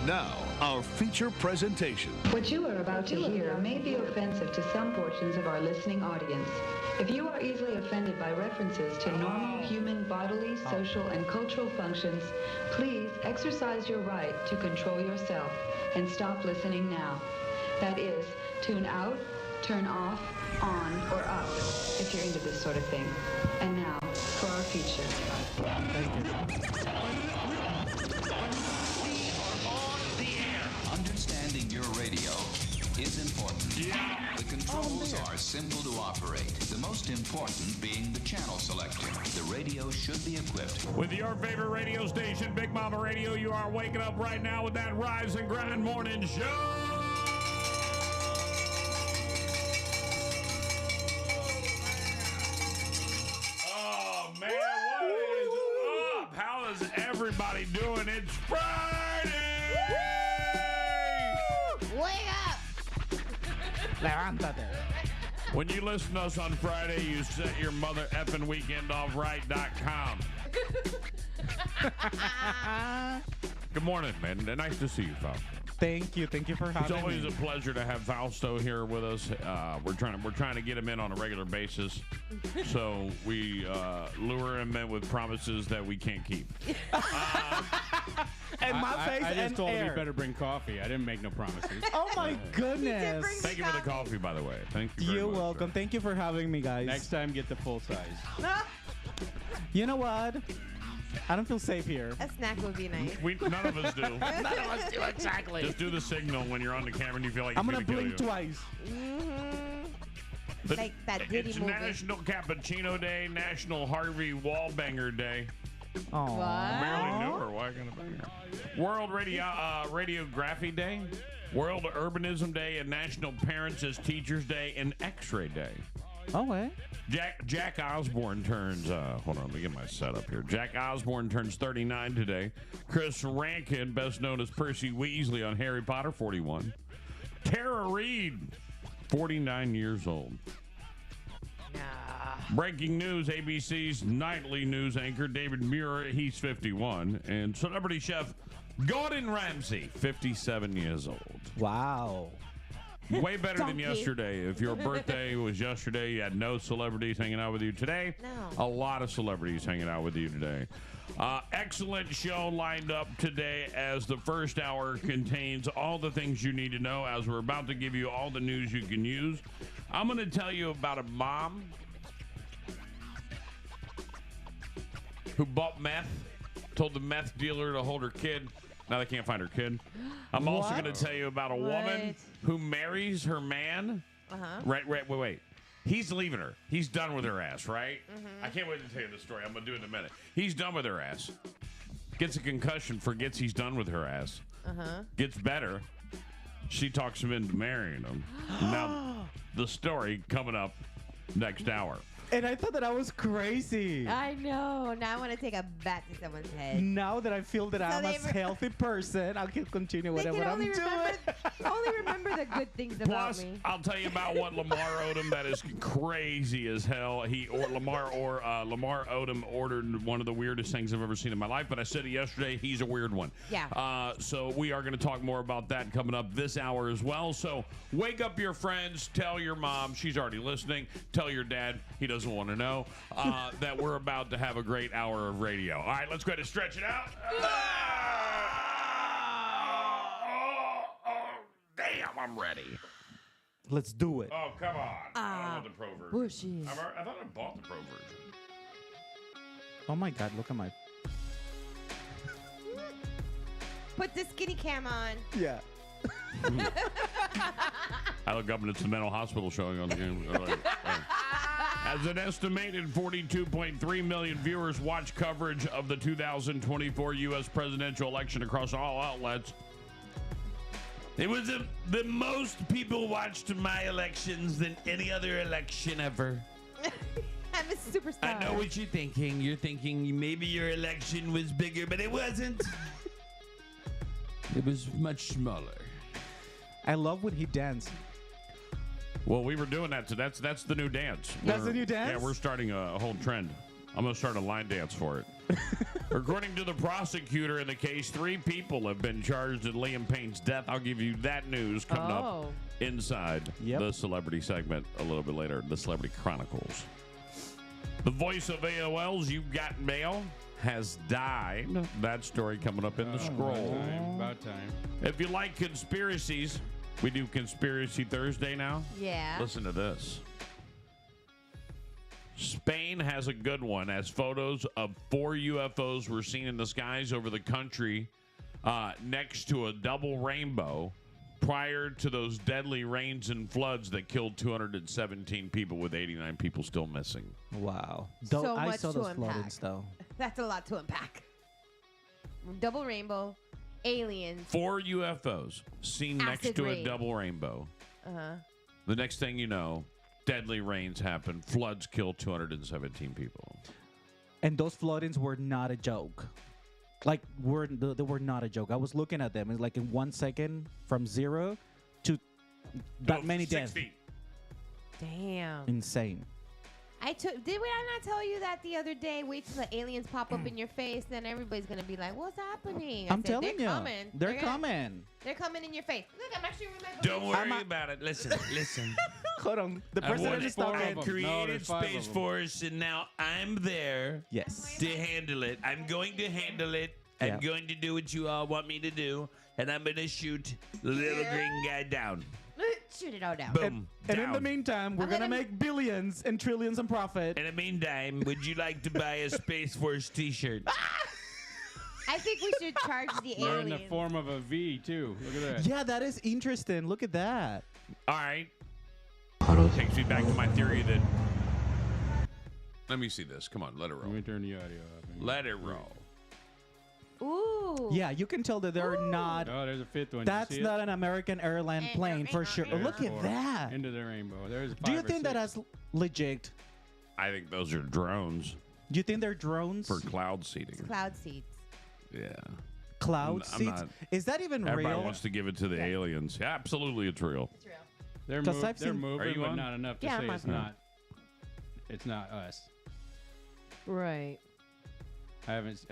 Now, our feature presentation. What you are about to hear may be offensive to some portions of our listening audience. If you are easily offended by references to normal human bodily, social, and cultural functions, please exercise your right to control yourself and stop listening now. That is, tune out, turn off, on, or up if you're into this sort of thing. And now, for our feature. Thank you. Understanding your radio is important. Yeah. The controls are simple to operate. The most important being the channel selection. The radio should be equipped with your favorite radio station, Big Mama Radio. You are waking up right now with that Rise and Grind Morning Show. Oh man, what is up? How is everybody doing? It's Friday. Wake up! Levántate. When you listen to us on Friday, you set your mother effing weekend off right.com. Good morning, man. Nice to see you, Fausto. Thank you for having me. It's always a pleasure to have Fausto here with us. We're trying to get him in on a regular basis, so we lure him in with promises that we can't keep. And my face I just and told air. him he better bring coffee. I didn't make no promises. Oh my goodness! Thank you for the coffee, by the way. Thank you. You're Very much, welcome. sir. Thank you for having me, guys. Next time, get the full size. You know what? I don't feel safe here. A snack would be nice. None of us do. None of us do exactly. Just do the signal when you're on the camera and you feel like I'm he's gonna kill blink you. twice. Like that Diddy It's movie. National Cappuccino Day, National Harvey Wallbanger Day. Oh. Barely knew her. Why can't I bang her? World Radiography Day, World Urbanism Day, and National Parents as Teachers Day, and X-Ray Day. Oh, wait. Jack Osborne turns, hold on, let me get my setup here. Jack Osborne turns 39 today. Chris Rankin, best known as Percy Weasley on Harry Potter, 41. Tara Reid, 49 years old. Breaking news, ABC's nightly news anchor, David Muir, he's 51. And celebrity chef Gordon Ramsay, 57 years old. Wow. Way better than yesterday. If your birthday was yesterday, you had no celebrities hanging out with you today. No. A lot of celebrities hanging out with you today. Excellent show lined up today as the first hour contains all the things you need to know as we're about to give you all the news you can use. I'm going to tell you about a mom who bought meth, told the meth dealer to hold her kid. Now they can't find her kid. I'm also going to tell you about a woman who marries her man. Uh-huh. Wait. He's leaving her. He's done with her ass, right? Mm-hmm. I can't wait to tell you the story. I'm going to do it in a minute. He's done with her ass. Gets a concussion, forgets he's done with her ass. Uh-huh. Gets better. She talks him into marrying him. Now, the story coming up next hour. And I thought that I was crazy. I know. Now I want to take a bat to someone's head. Now that I feel that I'm a healthy person, I can continue whatever I'm doing. Only remember the good things about Plus, me. I'll tell you about what Lamar Odom, that is crazy as hell. Lamar Odom ordered one of the weirdest things I've ever seen in my life, but I said it yesterday, he's a weird one. Yeah. So we are going to talk more about that coming up this hour as well. So wake up your friends, tell your mom, she's already listening, tell your dad, he doesn't want to know, that we're about to have a great hour of radio. All right, let's go ahead and stretch it out. Damn, I'm ready. Let's do it. Oh, come on. I don't want the pro version. Bushes. I thought I bought the pro version. Oh my God, look at my... Put the skinny cam on. Yeah. I look up and it's the mental hospital showing on the game. As an estimated 42.3 million viewers watch coverage of the 2024 U.S. presidential election across all outlets. It was the most people watched my elections than any other election ever. I'm a superstar. I know what you're thinking. You're thinking maybe your election was bigger, but it wasn't. It was much smaller. I love when he danced. Well, we were doing that, so that's the new dance. That's the new dance? Yeah, we're starting a whole trend. I'm going to start a line dance for it. According to the prosecutor in the case, 3 people have been charged in Liam Payne's death. I'll give you that news coming up inside the celebrity segment a little bit later, the Celebrity Chronicles. The voice of AOL's You Got Mail has died. That story coming up in the scroll. About time. If you like conspiracies, we do Conspiracy Thursday now. Yeah. Listen to this. Spain has a good one as photos of 4 UFOs were seen in the skies over the country next to a double rainbow prior to those deadly rains and floods that killed 217 people, with 89 people still missing. Wow. So I much saw to those unpack. floodings, though. That's a lot to unpack. Double rainbow, aliens. 4 UFOs seen next Acid to rain. a double rainbow. Uh-huh. The next thing you know, deadly rains happen. Floods kill 217 people. And those floodings were not a joke. Like, they were not a joke. I was looking at them. It's like in 1 second from 0 to that many 6 deaths. feet. Damn. Insane. Did I not tell you that the other day? Wait till the aliens pop up in your face, then everybody's gonna be like, "What's happening?" I'm telling they're you. coming. They're coming. They're coming in your face. Look, I'm actually with my Don't worry about it. Listen. Hold on. The I president is talking. created Space Force, and now I'm there Yes. to handle it. I'm going to handle it. Yeah. I'm going to do what you all want me to do, and I'm going to shoot the little green guy down. Shoot it all down. Boom. And in the down. meantime, we're I'm going to gonna- make billions and trillions in profit. In the meantime, would you like to buy a Space Force t-shirt? I think we should charge the They're in aliens. the form of a V, too. Look at that. Yeah, that is interesting. Look at that. All right. Takes me back to my theory that... Let me see this. Come on, let it Let roll. me turn the audio off. Let it roll. Ooh. Yeah, you can tell that they're not. Oh, there's a 5th one. That's you see not an American airline plane for sure. There's Look at 4. that. Into the rainbow. There's 5 Do you or think that 6. that's legit? I think those are drones Do you think they're drones? for cloud seeding. Cloud seeds. Yeah. Cloud I'm seeds? not- Is that even Everybody real? wants to give it to the aliens. Yeah, absolutely, it's real. It's real. They're, 'Cause I've they're seen- Are moving, you but on? not enough to Yeah, say I'm it's on. not. It's not us. Right. I haven't,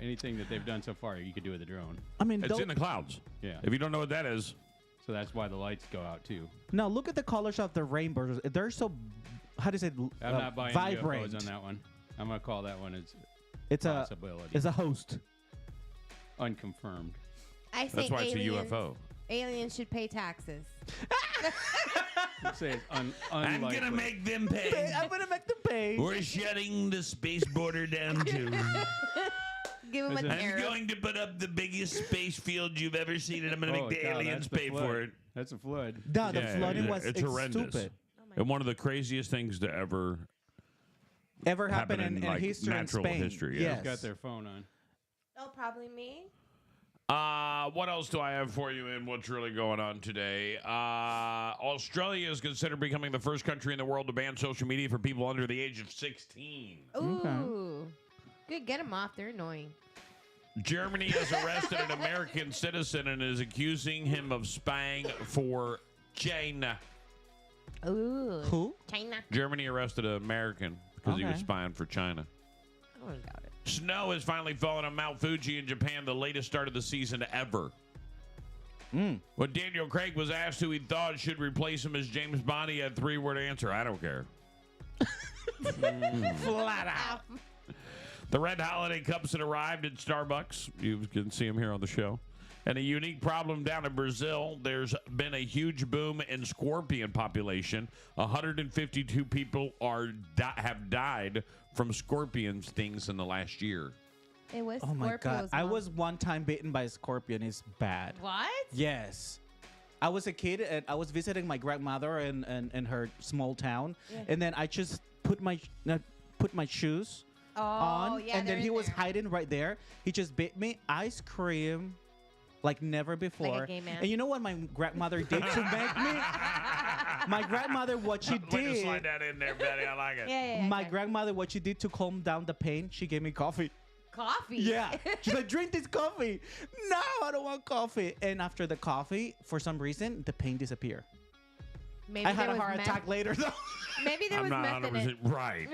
anything that they've done so far, you could do with a drone. I mean, It's in the clouds. Yeah. If you don't know what that is, So that's why the lights go out too. now look at the colors of the rainbows. They're so, how do you say, I'm not buying vibrant. UFOs on that one. I'm gonna call that one as It's a, possibility. it's a host. Unconfirmed. I think that's why it's a aliens, UFO. Aliens should pay taxes. Let's say it's I'm unlikely. going to make them pay. I'm gonna make them pay. We're shutting the space border down too. Give them a Listen, I'm tariff. going to put up the biggest space field you've ever seen, and I'm going to Oh, make the God, aliens that's the pay flood. for it. That's a flood. No, the Yeah, flooding yeah, was it's horrendous. stupid. And one of the craziest things to ever Ever happened happen in like, history natural in Spain. history. Yeah. Yes. Got their phone on. Oh, probably me. What else do I have for you in what's really going on today? Australia is considered becoming the first country in the world to ban social media for people under the age of 16. Ooh. Good. Get them off. They're annoying. Germany has arrested an American citizen and is accusing him of spying for China. Ooh. Who? China. Germany arrested an American because he was Okay. spying for China. I don't doubt it. Snow has finally fallen on Mount Fuji in Japan, the latest start of the season ever. When Daniel Craig was asked who he thought should replace him as James Bond, he had a 3-word answer: I don't care. Flat out. The red holiday cups had arrived at Starbucks. You can see them here on the show. And a unique problem down in Brazil. There's been a huge boom in scorpion population. 152 people have died from scorpion stings in the last year. It was Oh my God. Scorpios, I Mom. was one time bitten by a scorpion. It's bad. What? Yes. I was a kid and I was visiting my grandmother in her small town. Yeah. And then I just put my shoes Oh, on. yeah. And they're then he in was there. hiding right there. He just bit me. I screamed like never before. gay man. And you know what my grandmother did to make me? My grandmother, what she Way to slide did. that in there, Betty. I like it. Yeah. My okay. grandmother, what she did to calm down the pain, she gave me coffee. Coffee. Yeah. She's like, drink this coffee. No, I don't want coffee. And after the coffee, for some reason, the pain disappeared. Maybe I had there a was heart meth- attack later, though. Maybe there I'm was not meth in it. 100% right.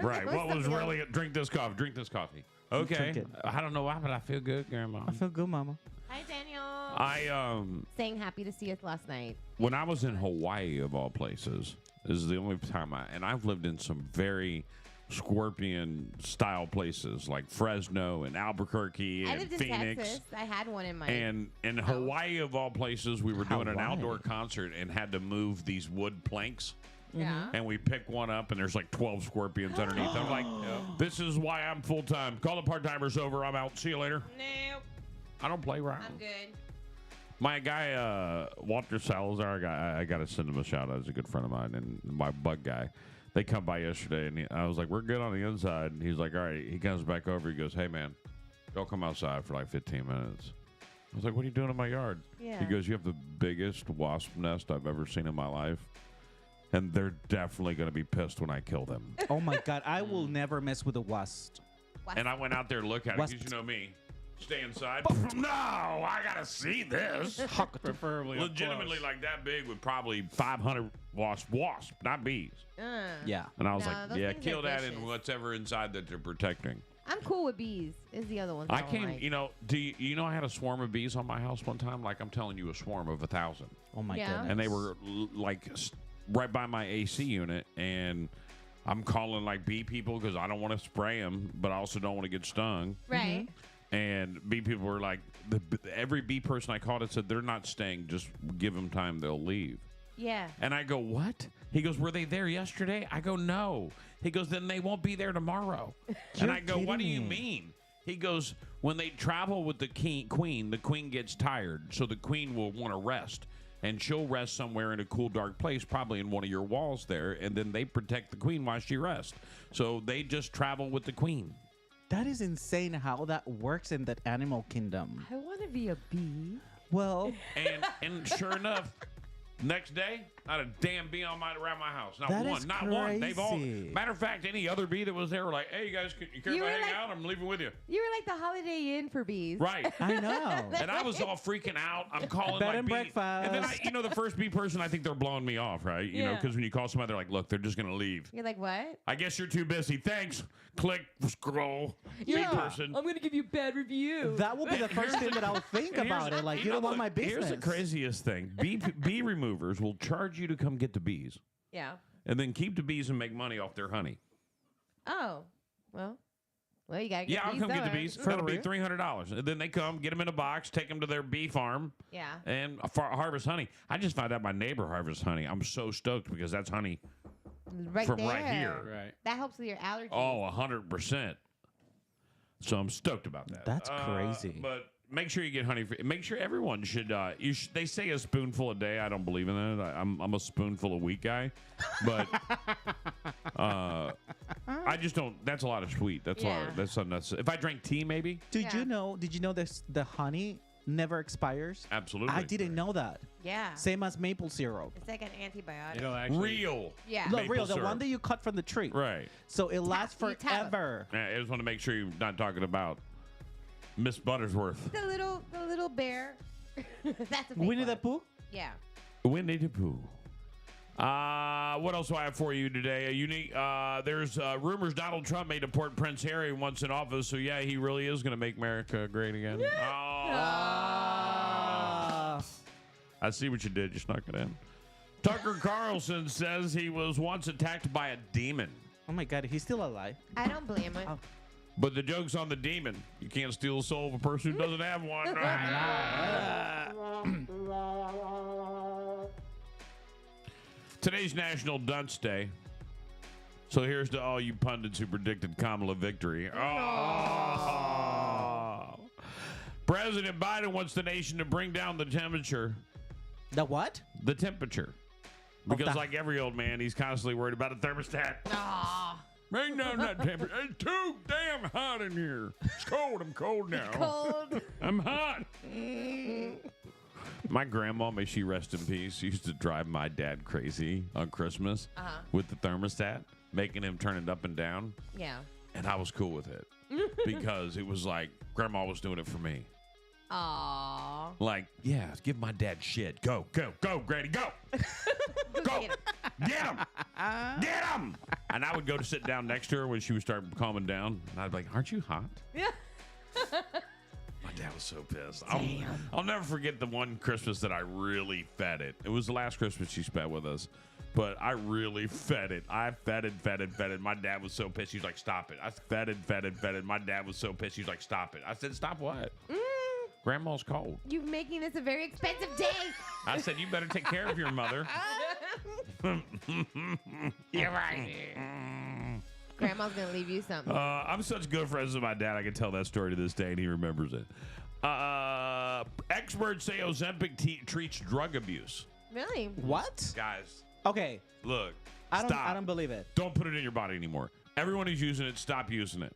Right. was What was something really drink this coffee? Drink this coffee. Okay. Drink it. I don't know why, but I feel good, Grandma. I feel good, Mama. Hi, Daniel. I Saying happy to see us last night. when I was in Hawaii of all places, this is the only time I've lived in some very scorpion style places like Fresno and Albuquerque I and lived in Phoenix. Texas. I had one in my. And in Hawaii of all places, we were doing an Hawaii. outdoor concert and had to move these wood planks. yeah. And we pick one up, and there's like 12 scorpions underneath. I'm like, this is why I'm full time. Call the part timers over. I'm out. See you later. Nope. I don't play around. I'm good. My guy, Walter Salazar, I got to send him a shout out. He's a good friend of mine, and my bug guy. They come by yesterday, and I was like, we're good on the inside. And he's like, all right. He comes back over. He goes, hey, man, don't come outside for like 15 minutes. I was like, what are you doing in my yard? Yeah. He goes, you have the biggest wasp nest I've ever seen in my life. And they're definitely going to be pissed when I kill them. Oh my God, I will never mess with a wasp. And I went out there to look at it Wasp. because you know me. Stay inside. No, I got to see this. Preferably. Legitimately like that big with probably 500 wasp, not bees. Yeah. And I was No, like, those yeah, things kill are that vicious. and whatever inside that they're protecting. I'm cool with bees. Is the other one. I came, you know, you know I had a swarm of bees on my house one time? Like I'm telling you, a swarm of 1,000. Oh my Yeah. goodness. And they were right by my AC unit, and I'm calling like bee people because I don't want to spray them, but I also don't want to get stung. Right. And bee people were like, every bee person I called, it said they're not staying. Just give them time; they'll leave. Yeah. And I go, what? He goes, were they there yesterday? I go, no. He goes, then they won't be there tomorrow. And I go, what do you kidding me. mean? He goes, when they travel with the queen, the queen gets tired, so the queen will want to rest. And she'll rest somewhere in a cool, dark place, probably in one of your walls there, and then they protect the queen while she rests. So they just travel with the queen. That is insane how that works in that animal kingdom. I want to be a bee. Well, And sure enough, next day, not a damn bee around my house. Not That one. is Not one. They've all. crazy. Matter of fact, any other bee that was there were like, hey, you guys, you care You if I were hang like- out? I'm leaving with you. You were like the Holiday Inn for bees. Right. I know. And I was all freaking out. I'm calling Bed like and bee. breakfast. And then the first bee person, I think they're blowing me off, right? You know, Yeah. because when you call somebody, they're like, look, they're just going to leave. You're like, what? I guess you're too busy. Thanks. Click, scroll. Yeah. Bee person. I'm gonna give you bad review. That will be the first thing that I'll think And about it. Like, you don't want my business. Here's the craziest thing. Bee removers will charge you to come get the bees Yeah. and then keep the bees and make money off their honey. Oh. Well, you gotta get Yeah, I'll bees come get the somewhere. bees. For That'll be real? $300. And then they come, get them in a box, take them to their bee farm, Yeah. and harvest honey. I just found out my neighbor harvests honey. I'm so stoked because that's honey Right from there. right here. Right. That helps with your allergies. Oh, 100%. So I'm stoked about that. That's crazy. But make sure you get honey. Make sure everyone should. They say a spoonful a day. I don't believe in that. I'm a spoonful a week guy. But I just don't. That's a lot of sweet. That's a lot. Yeah. That's unnecessary. If I drank tea, maybe. Did you Yeah. know? Did you know this? The honey never expires. Absolutely. I didn't know that. Yeah. Same as maple syrup. It's like an antibiotic. It'll actually. Real. Yeah. No, Maple real. The syrup. one that you cut from the tree. Right. So it lasts you tap it. forever. I just want to make sure you're not talking about Miss Buttersworth. The little bear. That's a fake Winnie one. the Pooh. Yeah. Winnie the Pooh. What else do I have for you today? A unique. There's rumors Donald Trump may deport Prince Harry once in office. So yeah, he really is going to make America great again. I see what you did. You snuck it in. Tucker Carlson says he was once attacked by a demon. Oh my God, he's still alive. I don't blame it. Oh. But the joke's on the demon. You can't steal the soul of a person who doesn't have one. Today's National Dunce Day. So here's to all you pundits who predicted Kamala victory. Oh. President Biden wants the nation to bring down the temperature. The what? The temperature. Because the- like every old man, he's constantly worried about a thermostat. Aw. Bring down that temperature. It's too damn hot in here. It's cold. I'm cold now. Cold. I'm hot. My grandma, may she rest in peace, used to drive my dad crazy on Christmas with the thermostat, making him turn it up and down. Yeah. And I was cool with it because it was like grandma was doing it for me. Aww. Like, yeah, give my dad shit. Go, Grady, go. Go. Get him. Get him. And I would go to sit down next to her when she would start calming down. And I'd be like, aren't you hot? Yeah. My dad was so pissed. I'll never forget the one Christmas that I really fed it. It was the last Christmas she spent with us. But I really fed it. I fed it. My dad was so pissed. He's like, stop it. I fed it. My dad was so pissed. He's like, stop it. I said, stop what? Grandma's cold. You're making this a very expensive day. I said, you better take care of your mother. You're right. Grandma's going to leave you something. I'm such good friends with my dad. I can tell that story to this day, and he remembers it. Experts say Ozempic treats drug abuse. Really? What? Guys, Okay. look. I stop. don't believe it. Don't put it in your body anymore. Everyone who's using it, stop using it.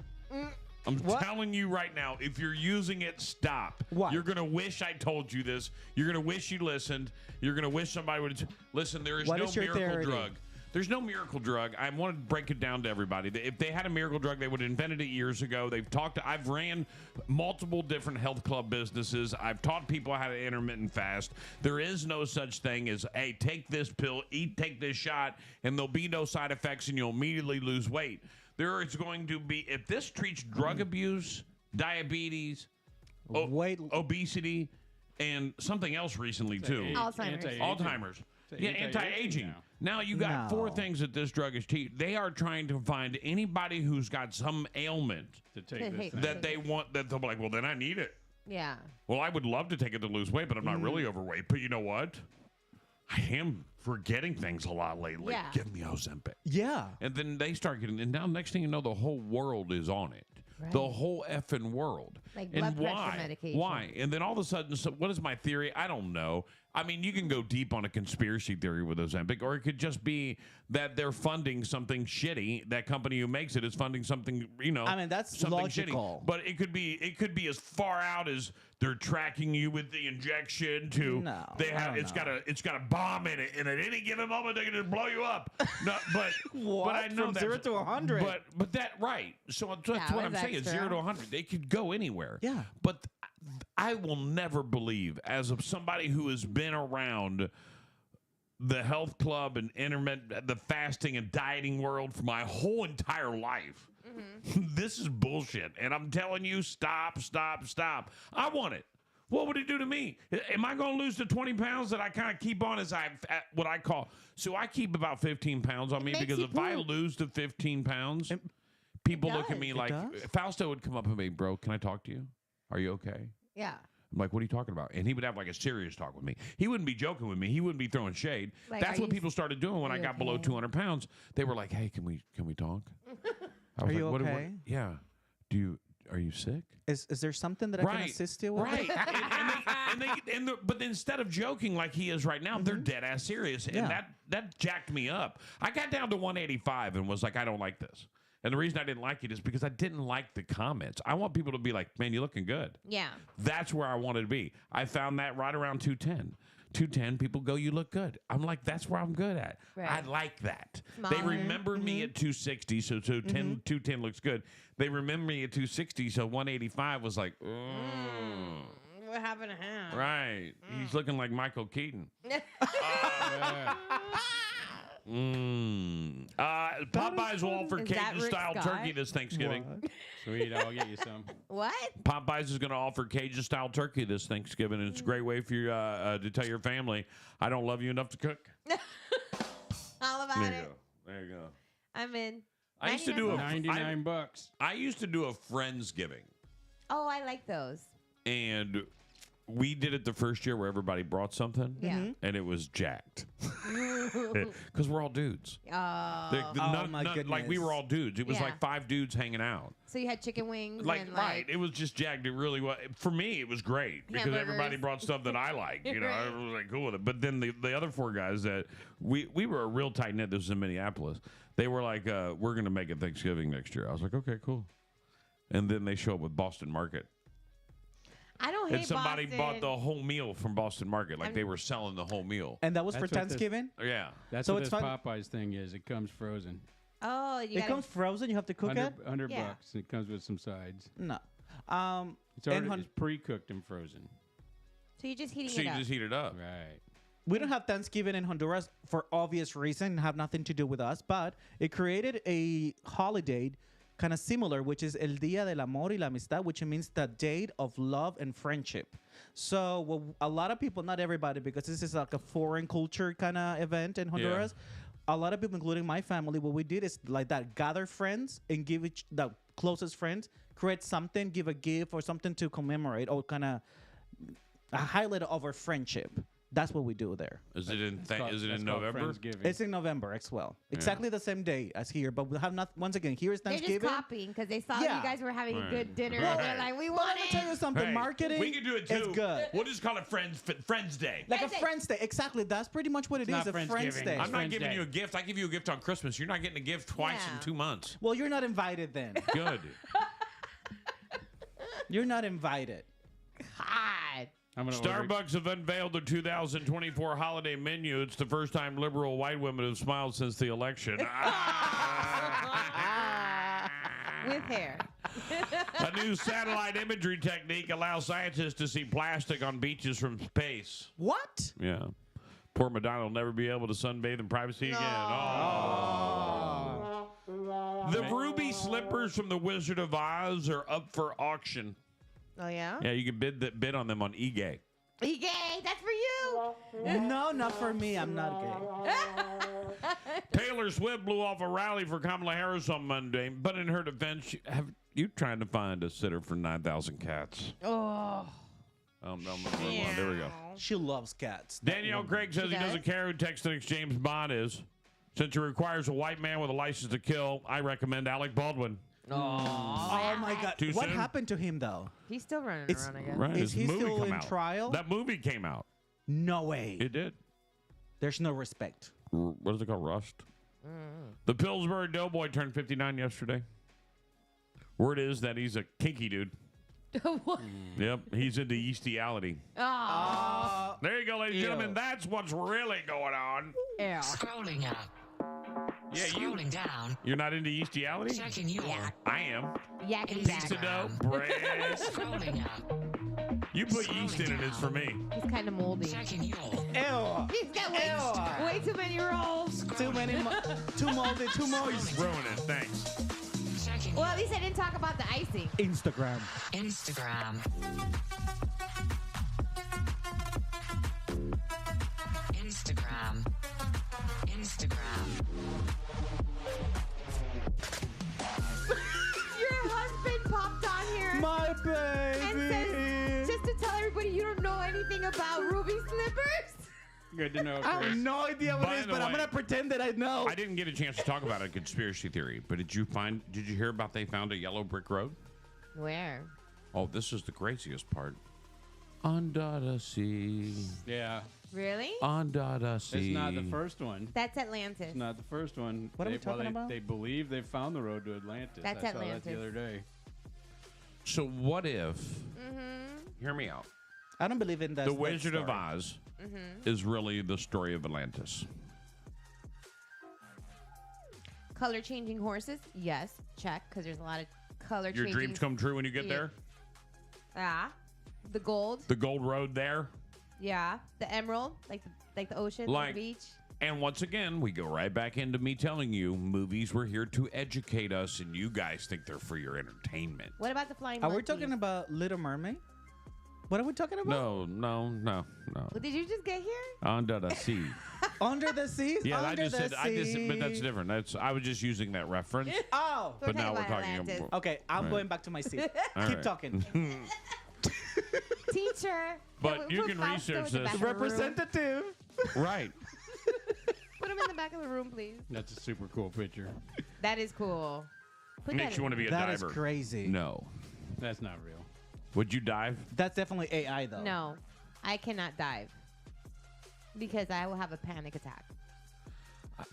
I'm telling you right now, if you're using it, stop. What? You're going to wish I told you this. You're going to wish you listened. You're going to wish somebody would listen. There is What no is your miracle theory? drug. There's no miracle drug. I want to break it down to everybody. If they had a miracle drug, they would have invented it years ago. I've ran multiple different health club businesses. I've taught people how to intermittent fast. There is no such thing as, hey, take this pill, take this shot, and there'll be no side effects and you'll immediately lose weight. There is going to be, if this treats drug abuse, diabetes, obesity, and something else recently too. Alzheimer's. Yeah, anti-aging. Now you got four things that this drug is teaching. They are trying to find anybody who's got some ailment To take this thing. that they want, that they'll be like, well, then I need it. Yeah. Well, I would love to take it to lose weight, but I'm not really overweight. But you know what? I am forgetting things a lot lately. Yeah. Give me Ozempic. Yeah. And then they start getting, and now next thing you know, the whole world is on it. Right. The whole effing world. Like and blood why? pressure medication. Why? And then all of a sudden, so what is my theory? I don't know. I mean, you can go deep on a conspiracy theory with Ozempic, or it could just be that they're funding something shitty. That company who makes it is funding something, I mean, that's something logical. shitty. But it could be as far out as they're tracking you with the injection to it's got a bomb in it, and at any given moment they can just blow you up. No, but What? but I know From that's- 0 to 100? But that right. So that's what I'm saying. extra. 0 to 100, they could go anywhere. Yeah. But I will never believe, as of somebody who has been around the health club and the fasting and dieting world for my whole entire life, this is bullshit. And I'm telling you, stop. I want it. What would it do to me? Am I going to lose the 20 pounds that I kind of keep on as what I call? So I keep about 15 pounds on me makes because you if I poop. lose the 15 pounds, people look at me It like, does. Fausto would come up to me, bro, can I talk to you? Are you okay? Yeah. I'm like, what are you talking about? And he would have like a serious talk with me. He wouldn't be joking with me. He wouldn't be throwing shade. Like, That's are what you people started doing when I you got below okay? 200 pounds. They were like, hey, can we talk? I was Are you like, okay? Yeah. Are you sick? Is there something that I can assist you with? Right. But instead of joking like he is right now, they're dead ass serious. And Yeah. that jacked me up. I got down to 185 and was like, I don't like this. And the reason I didn't like it is because I didn't like the comments. I want people to be like, man, you're looking good. Yeah. That's where I wanted to be. I found that right around 210. 210, people go, you look good. I'm like, that's where I'm good at. Right. I like that. They Smaller. remember me at 260, so 210 looks good. They remember me at 260, so 185 was like, What happened to him? right. He's looking like Michael Keaton. Popeyes will offer Is that Cajun Rick style Scott? turkey this Thanksgiving. Sweet, I'll get you some. What? Popeyes is going to offer Cajun style turkey this Thanksgiving, and it's a great way for you to tell your family, I don't love you enough to cook. All about There you it. go. There you go. I'm in. I used to do 99 bucks. I used to do a Friendsgiving, Oh, I like those. and we did it the first year where everybody brought something. Yeah. And it was jacked. Because we're all dudes. Oh. My Like we goodness. were all dudes. It was Yeah. like 5 dudes hanging out. So you had chicken wings Like, and right. It was just jacked. It really was. For me, it was great because Hamburgers. everybody brought stuff that I liked. You know, I Right. was like cool with it. But then the other 4 guys that we were a real tight knit. This was in Minneapolis. They were like, we're going to make it Thanksgiving next year. I was like, okay, cool. And then they show up with Boston Market. I don't hate And somebody Boston. bought the whole meal from Boston Market. Like they were selling the whole meal. And that was That's for what this- Thanksgiving? Yeah. That's So what it's this fun- Popeyes thing is. It comes frozen. Oh, you It gotta. comes frozen. You have to cook it. 100 Yeah. bucks. It comes with some sides. No. It's pre-cooked and frozen. So you're just heating So it you up. just heat it up. Right. We don't have Thanksgiving in Honduras for obvious reason, have nothing to do with us, but it created a holiday kind of similar, which is El Día del Amor y la Amistad, which means the date of love and friendship. So a lot of people, not everybody, because this is like a foreign culture kind of event in Honduras. A lot of people, including my family, what we did is like that: gather friends and give each the closest friends, create something, give a gift or something to commemorate or kind of a highlight of our friendship. That's what we do there. Is it in That's called November? Friendsgiving. It's in November as well. Exactly the same day as here, but we have not. Once again, here is They're just Thanksgiving. copying because they saw Yeah. you guys were having a Right. good dinner. Well, and they're like, we But want let me tell you it. something. Hey, Marketing. we can do it too. It's good. We'll just call it Friends Day. Like Friends a Day. Friends Day. Exactly. That's pretty much what it is. not A Friends Friendsgiving. Day. I'm not Friends giving Day. you a gift. I give you a gift on Christmas. You're not getting a gift twice Yeah. in 2 months. Well, you're not invited then. Good. You're not invited. God. I'm gonna order- Starbucks have unveiled their 2024 holiday menu. It's the first time liberal white women have smiled since the election. With hair. A new satellite imagery technique allows scientists to see plastic on beaches from space. What? Yeah. Poor Madonna will never be able to sunbathe in privacy again. Oh. The ruby slippers from the Wizard of Oz are up for auction. Oh, yeah? Yeah, you can bid on them on eGay. You gay? That's for you. No, not for me. I'm not gay. Taylor Swift blew off a rally for Kamala Harris on Monday, but in her defense, have you trying to find a sitter for 9,000 cats? Oh. No, there we go. She loves cats. Danielle Craig says he does? doesn't care who Text and James Bond is. Since it requires a white man with a license to kill, I recommend Alec Baldwin. Oh my God! Too What soon? happened to him though? He's still running It's- around, I guess. Right, Is his he movie still come in out. trial? That movie came out. No way. It did. There's no respect. What is it called? Rust. The Pillsbury Doughboy turned 59 yesterday. Word is that he's a kinky dude. What? Yep, he's into yeastiality. Oh. There you go, ladies and gentlemen. That's what's really going on. Yeah. Scrolling up. Yeah, Scrolling down. you're not into yeastiality? Checking your I am. Yakety Pizza yak. dough, bread. Scrolling up. You put yeast in it, it's for me. He's kind of moldy. Checking your Ew. He's got way too many rolls. Too many. Too moldy. Too moist. Ruin it, thanks. checking Well, at least I didn't talk about the icing. Instagram. Instagram. Instagram. Instagram. Your husband popped on here My and says, baby. just to tell everybody you don't know anything about ruby slippers. Good to know, I Chris. have no idea what By it is, the but I'm way, gonna pretend that I know. I didn't get a chance to talk about a conspiracy theory, but did you hear about they found a yellow brick road? Where? Oh, this is the craziest part. Under the sea. Yeah. Really? Under the sea. It's not the first one. That's Atlantis. It's not the first one. What are we talking about? They believe they've found the road to Atlantis. That's I saw that Atlantis. the other day. So what if, Mm-hmm. hear me out, I don't believe in that. the Wizard of Oz is really the story of Atlantis? Color changing horses? Yes. Check, because there's a lot of color Your changing. dreams come true when you get Yeah. there? Ah. The gold? The gold road there? Yeah. The emerald? Like the ocean, Like- the beach? And once again, we go right back into me telling you, movies were here to educate us, and you guys think they're for your entertainment. What about the flying Are we monkeys? talking about Little Mermaid? What are we talking about? No. Did you just get here? Under the sea. Under the sea? Yeah, Under I just said, sea. but that's different. I was just using that reference. Oh. But now we're about talking Atlantis. about. Okay, I'm Right. going back to my seat. All Keep right. talking. Teacher. But Put you can Fausto in research the this. back of the room. Representative. Right. Put him in the back of the room, please. That's a super cool picture. That is cool. Put Makes you want to be a That is diver. crazy. No. That's not real. Would you dive? That's definitely AI though. No, I cannot dive because I will have a panic attack.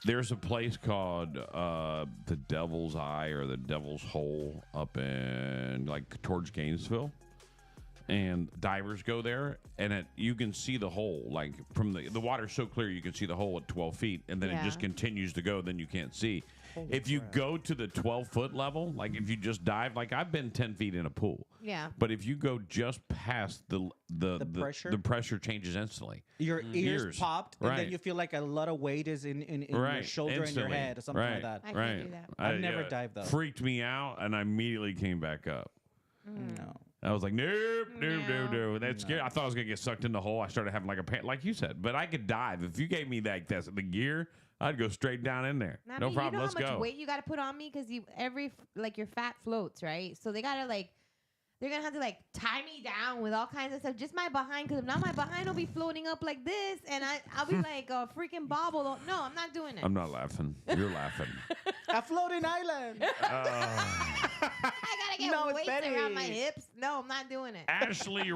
There's a place called the Devil's Eye or the Devil's Hole up in towards Gainesville, and divers go there, and you can see the hole. Like from the water's so clear, you can see the hole at 12 feet, and then it just continues to go. Then you can't see. If you go to the 12-foot level, like if you just dive, like I've been 10 feet in a pool. Yeah. But if you go just past the pressure changes instantly. Your ears popped, and Right. then you feel like a lot of weight is in your shoulder and your head or something like that. I can't do that. I've never dived though. Freaked me out, and I immediately came back up. No. I was like, nope. That's scary. I thought I was gonna get sucked in the hole. I started having like a panic, like you said. But I could dive. If you gave me the gear, I'd go straight down in there. No problem. You know Let's how much go. weight you got to put on me because your fat floats, right? So they gotta they're gonna have to tie me down with all kinds of stuff. Just my behind, because if not, my behind will be floating up like this, and I'll be like a freaking bobble. No, I'm not doing it. I'm not laughing. You're laughing. A floating island. I gotta get weights around my hips. No, I'm not doing it. Ashley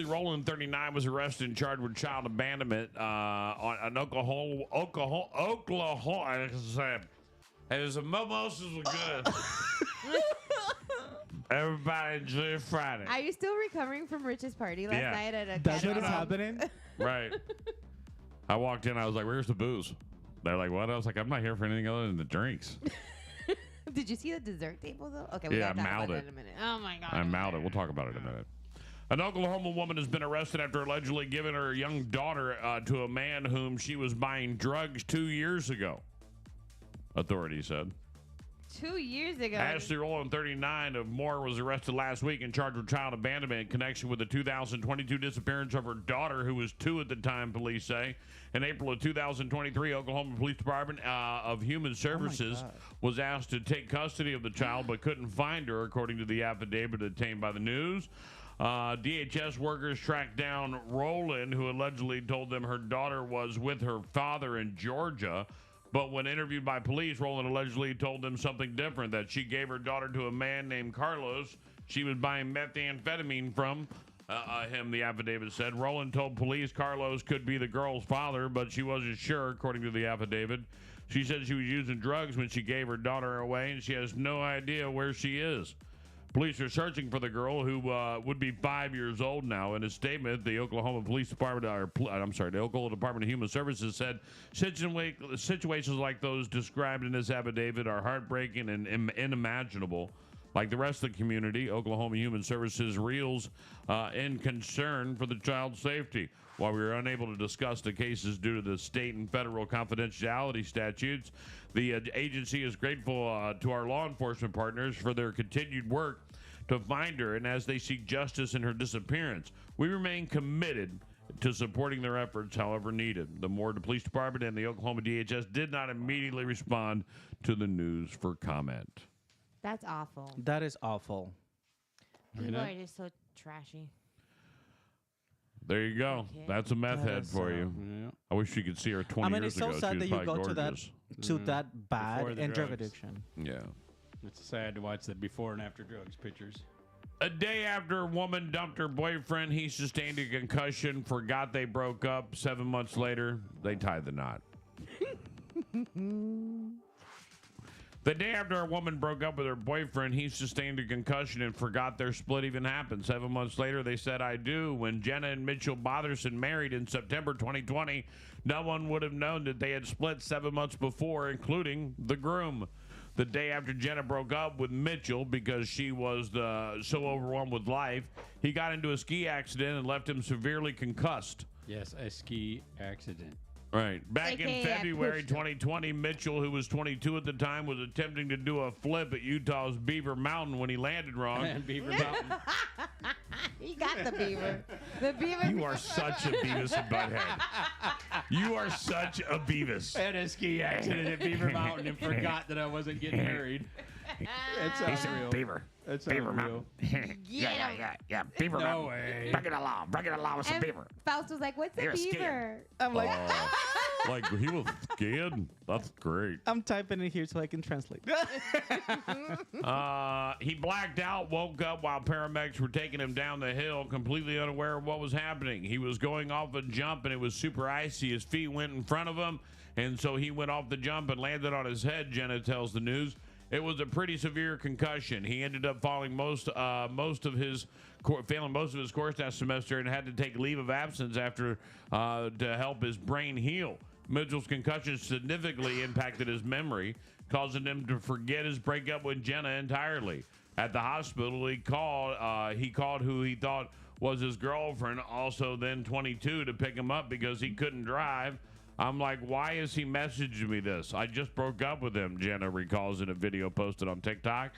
Rowland, 39, was arrested and charged with child abandonment on Oklahoma. Hey, there's a mimosas were good. Everybody enjoy Friday. Are you still recovering from Rich's party last night at a That's what is cabin? happening? Right. I walked in. I was like, "Where's the booze?" They're like, "What?" I was like, "I'm not here for anything other than the drinks." Did you see the dessert table though? Okay, we gotta talk about that in a minute. Oh my god. I mouthed it. We'll talk about it in a minute. An Oklahoma woman has been arrested after allegedly giving her young daughter to a man whom she was buying drugs 2 years ago. Authorities said. 2 years ago. Ashley Rowland, 39, of Moore, was arrested last week and charged with child abandonment in connection with the 2022 disappearance of her daughter, who was 2 at the time, police say. In April of 2023, Oklahoma Police Department of Human Services was asked to take custody of the child but couldn't find her, according to the affidavit obtained by the news. DHS workers tracked down Rowland, who allegedly told them her daughter was with her father in Georgia. But when interviewed by police, Rowland allegedly told them something different, that she gave her daughter to a man named Carlos. She was buying methamphetamine from him, the affidavit said. Rowland told police Carlos could be the girl's father, but she wasn't sure, according to the affidavit. She said she was using drugs when she gave her daughter away, and she has no idea where she is. Police are searching for the girl, who would be 5 years old now. In a statement, the Oklahoma Police Department, the Oklahoma Department of Human Services said situations like those described in this affidavit are heartbreaking and unimaginable. Like the rest of the community, Oklahoma Human Services reels in concern for the child's safety. While we were unable to discuss the cases due to the state and federal confidentiality statutes, the agency is grateful to our law enforcement partners for their continued work to find her, and as they seek justice in her disappearance. We remain committed to supporting their efforts however needed. The Moore Police Department and the Oklahoma DHS did not immediately respond to the news for comment. That's awful. That is awful. People are just so trashy. There you go. Okay. That's a meth head for you. Yeah. I wish you could see her 20 years ago. It's so sad She was that you probably go gorgeous. to that bad Before the and drug drugs. addiction. Yeah. It's sad to watch the before and after drugs pictures. A day after a woman dumped her boyfriend, he sustained a concussion, forgot they broke up. 7 months later, they tied the knot. The day after a woman broke up with her boyfriend, he sustained a concussion and forgot their split even happened. 7 months later, they said, "I do." When Jenna and Mitchell Botherson married in September 2020, no one would have known that they had split 7 months before, including the groom. The day after Jenna broke up with Mitchell because she was so overwhelmed with life, he got into a ski accident and left him severely concussed. Yes, a ski accident. Right. Back in AKA February pushed him. 2020, Mitchell, who was 22 at the time, was attempting to do a flip at Utah's Beaver Mountain when he landed wrong. And Beaver Mountain. He got the beaver. The beaver. You are such a Beavis and Butthead. You are such a Beavis. I had a ski accident at Beaver Mountain and forgot that I wasn't getting married. It's unreal. Beaver. It's unreal. Yeah. Beaver No way. Bring it along with And Faust was like, "What's a You're beaver?" scared. I'm like, Like, he was scared? That's great. I'm typing it here so I can translate. He blacked out, woke up while paramedics were taking him down the hill, completely unaware of what was happening. He was going off a jump, and it was super icy. His feet went in front of him, and so he went off the jump and landed on his head, Jenna tells the news. It was a pretty severe concussion. He ended up failing most of his course that semester and had to take leave of absence after to help his brain heal. Mitchell's concussion significantly impacted his memory, causing him to forget his breakup with Jenna entirely. At the hospital, he called who he thought was his girlfriend, also then 22, to pick him up because he couldn't drive. I'm like, why is he messaging me this? I just broke up with him, Jenna recalls in a video posted on TikTok.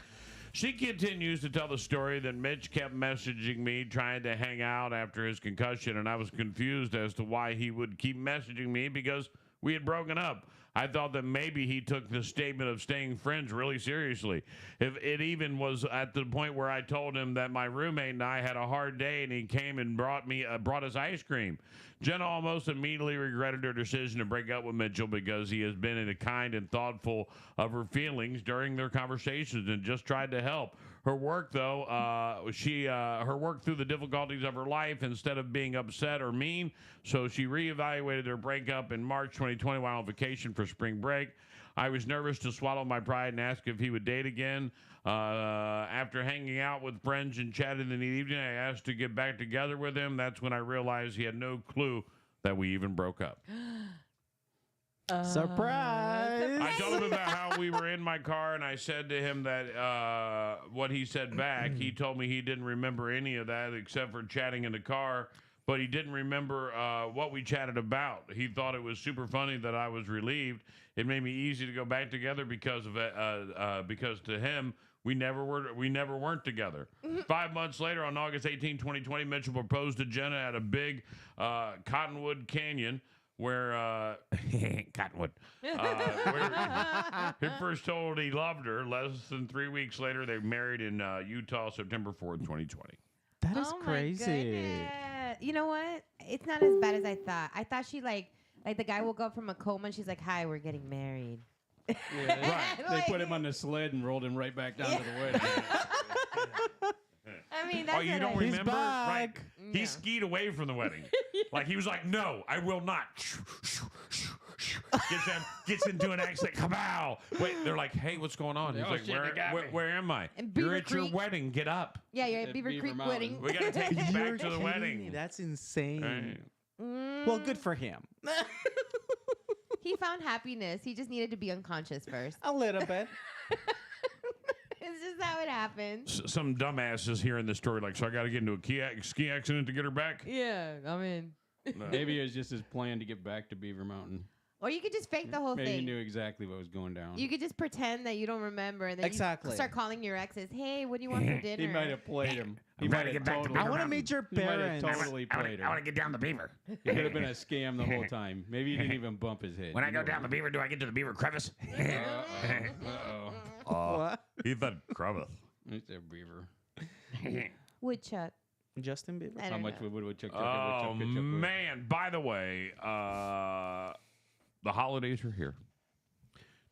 She continues to tell the story that Mitch kept messaging me trying to hang out after his concussion, and I was confused as to why he would keep messaging me because we had broken up. I thought that maybe he took the statement of staying friends really seriously. If it even was at the point where I told him that my roommate and I had a hard day and he came and brought us ice cream. Jenna almost immediately regretted her decision to break up with Mitchell because he has been kind and thoughtful of her feelings during their conversations and just tried to help. Her work, though, her work through the difficulties of her life instead of being upset or mean. So she reevaluated her breakup in March 2020 while on vacation for spring break. I was nervous to swallow my pride and ask if he would date again. After hanging out with friends and chatting in the evening, I asked to get back together with him. That's when I realized he had no clue that we even broke up. Surprise! I told him about how we were in my car, and I said to him that what he said back. He told me he didn't remember any of that except for chatting in the car, but he didn't remember what we chatted about. He thought it was super funny that I was relieved. It made me easy to go back together because to him, we never weren't together. 5 months later, on August 18, 2020, Mitchell proposed to Jenna at a big Cottonwood Canyon, where Cottonwood, where he first told he loved her. Less than 3 weeks later, they married in Utah, September 4th, 2020. That is Oh my crazy. goodness. You know what? It's not as bad as I thought. I thought she like the guy woke up from a coma and she's like, "Hi, we're getting married." Yeah, they put him on the sled and rolled him right back down to the wedding. I mean, that's You what don't I- He's remember? Right? back. He No. skied away from the wedding. Like he was like, "No, I will not." Gets into an accident. Kabow! Wait, they're like, "Hey, what's going on?" He's Oh, like, shit, they got me. "Where am I?" And You're Beaver at your Creek. wedding. Get up. Yeah, you're at At Beaver Beaver Creek Mountain. wedding. We gotta take you You're back to the kidding wedding. me. That's insane. Right. Well, good for him. He found happiness. He just needed to be unconscious first. A little bit. It's just how it happens. Some dumbass is hearing this story like, so I got to get into a ski accident to get her back. Yeah, I mean. Maybe it was just his plan to get back to Beaver Mountain. Or you could just fake the whole Maybe he thing. knew exactly what was going down. You could just pretend that you don't remember, and then Exactly. you start calling your exes. Hey, what do you want for dinner? He might have played him. He I'm might trying to have get back to totally. I want to meet your He might have parents. totally played him. to get down the beaver. It could have been a scam the whole time. Maybe he didn't even bump his head. When I go down the beaver, do I get to the beaver crevice? Uh-oh. What? He thought crevice. It's a beaver. Woodchuck. Justin Bieber. I How don't much know. would Woodchuck Oh, man. By the way, the holidays are here.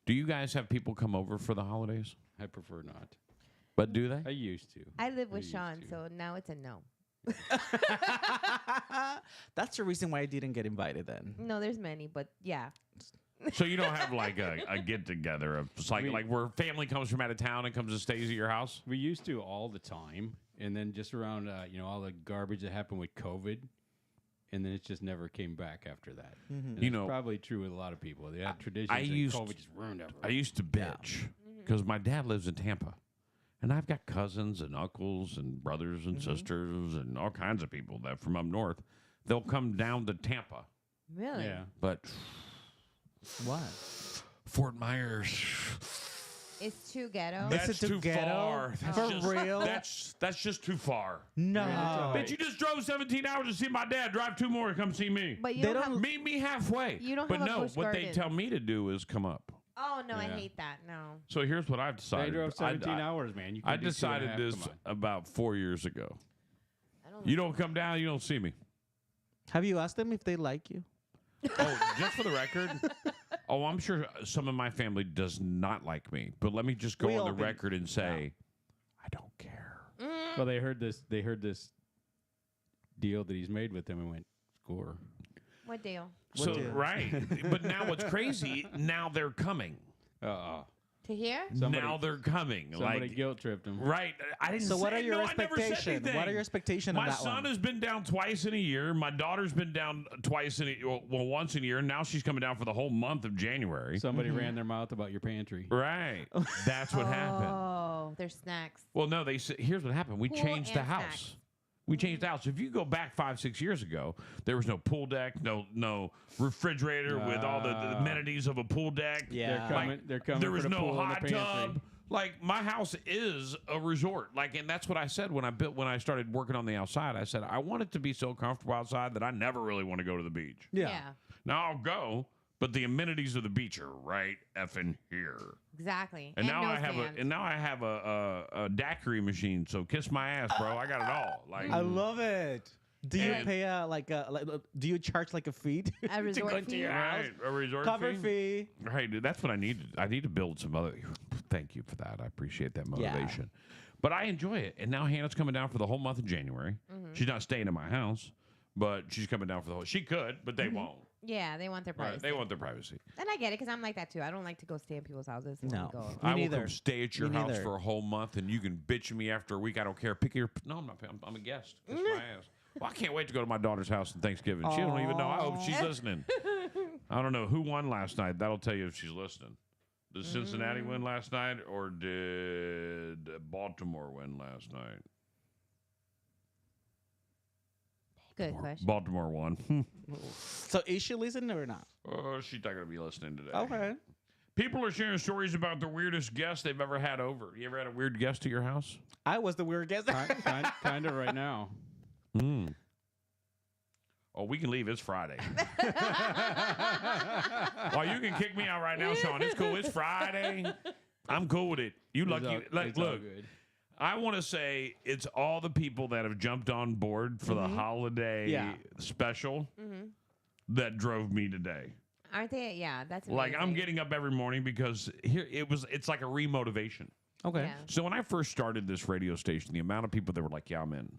Do you guys have people come over for the holidays? I prefer not. But do they? I used to. I live with used Sean, to. so now it's a no. That's the reason why I didn't get invited then. No, there's many, but yeah. So you don't have like a get together of just like where family comes from out of town and comes and stays at your house? We used to all the time, and then just around all the garbage that happened with COVID, and then it just never came back after that. And You it's know, probably true with a lot of people. They had traditions, I and used- COVID just ruined everything. I used to bitch because my dad lives in Tampa. And I've got cousins and uncles and brothers and sisters and all kinds of people that from up north. They'll come down to Tampa. Really? Yeah. But What? Fort Myers, It's too ghetto. Is that's it too too ghetto? far. That's For just, real? That's just too far. No. Bitch, you just drove 17 hours to see my dad. Drive 2 more to come see me. But you They don't don't- have. Meet me halfway. You don't but have a no, Busch what they Gardens. tell me to do is come up. Oh no, I Yeah. hate that. No. So here's what I've They decided. drove 17 I- hours, man. You I can do 2.5. decided this Come on. about 4 years ago. I don't. You don't come down, you don't see me. Have you asked them if they like you? Oh, just for the record. Oh, I'm sure some of my family does not like me, but let me just go We on all the been- record and say, I don't care. Well, they heard this. They heard this deal that he's made with them and went score. What deal? So deal? right, but now what's crazy? Now they're coming. To hear? Now they're coming. Somebody Like, guilt tripped him. right. I didn't So what say- are your no, I never said expectations? What are anything. your expectations on My that son one? has been down twice in a year. My daughter's been down twice in a well, once in a year. Now she's coming down for the whole month of January. Somebody ran their mouth about your pantry. Right. That's what happened. Oh, there's snacks. Well, no, they said, here's what happened. We Pool changed the and house. snacks. We changed the house. If you go back 5-6 years ago, there was no pool deck, no refrigerator with all the amenities of a pool deck. Yeah. They're coming There for was the no pool and the hot pantry. tub. Like, my house is a resort. Like, and that's what I said when I started working on the outside. I said I want it to be so comfortable outside that I never really want to go to the beach. Yeah. Now I'll go, but the amenities of the beach are right effing here. Exactly. And now no I have a daiquiri machine. So kiss my ass, bro. I got it all. Like, I love it. Do you And- pay do you charge like a fee A to resort go into fee? your house? right, a resort Cover fee. Right, dude. That's what I need. I need to build some other. Thank you for that. I appreciate that motivation. But I enjoy it. And now Hannah's coming down for the whole month of January. She's not staying in my house, but she's coming down for the whole. She could, but they won't. Yeah, they want their privacy. Right, they want their privacy. And I get it because I'm like that too. I don't like to go stay in people's houses. when No. we go. Me I will neither. come stay at your Me house neither. for a whole month, and you can bitch at me after a week. I don't care. Pick your. No, I'm not. I'm a guest. Kiss my ass. Well, I can't wait to go to my daughter's house on Thanksgiving. She don't even know. I hope she's listening. I don't know who won last night. That'll tell you if she's listening. Did Cincinnati win last night, or did Baltimore win last night? Good question. Baltimore won. So is she listening or not? Oh, she's not going to be listening today. Okay. People are sharing stories about the weirdest guest they've ever had over. You ever had a weird guest at your house? I was the weird guest. Kind of right now. Oh, we can leave. It's Friday. Well, you can kick me out right now, Sean. It's cool. It's Friday. I'm cool with it. You lucky. Like, It's all look, good. I want to say it's all the people that have jumped on board for the holiday special that drove me today. Aren't they? Yeah, that's Like, I'm amazing. getting up every morning because it's like a remotivation. Okay. Yeah. So when I first started this radio station, the amount of people that were like, "Yeah, I'm in,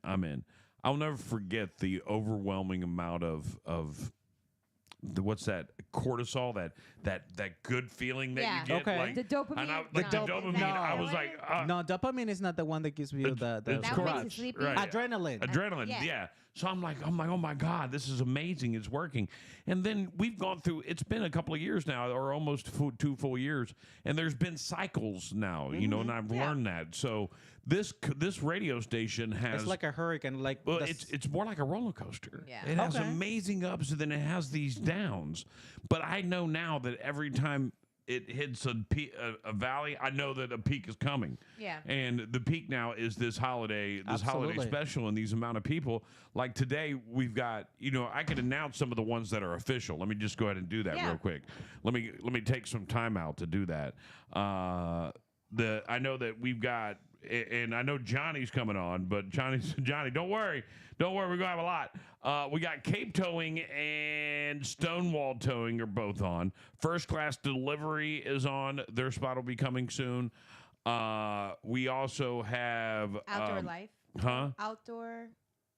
I'm in." I'll never forget the overwhelming amount of what's that cortisol, that good feeling that Yeah. you get. Okay. Like, The dopamine. and The the dopamine. I was like, No, dopamine is not the one that gives you the it's That correct. makes you sleepy. Right. adrenaline. Adrenaline, Yeah. yeah. So I'm like, oh my God, this is amazing. It's working. And then we've gone through, it's been a couple of years now, or almost 2 full years. And there's been cycles now, you know, and I've learned that. So this radio station has. It's like a hurricane. Like Well, the it's more like a roller coaster. Yeah. It has Okay. amazing ups and then it has these downs. But I know now that every time it hits a valley, I know that a peak is coming. Yeah. And the peak now is this holiday Absolutely. special and these amount of people. Like today, we've got, I could announce some of the ones that are official. Let me just go ahead and do that Yeah. real quick. Let me take some time out to do that. I know that we've got, and I know Johnny's coming on, but Johnny, don't worry, we're gonna have a lot. We got Cape Towing and Stonewall Towing are both on. First Class Delivery is on. Their spot will be coming soon. We also have Outdoor life. Huh? Outdoor.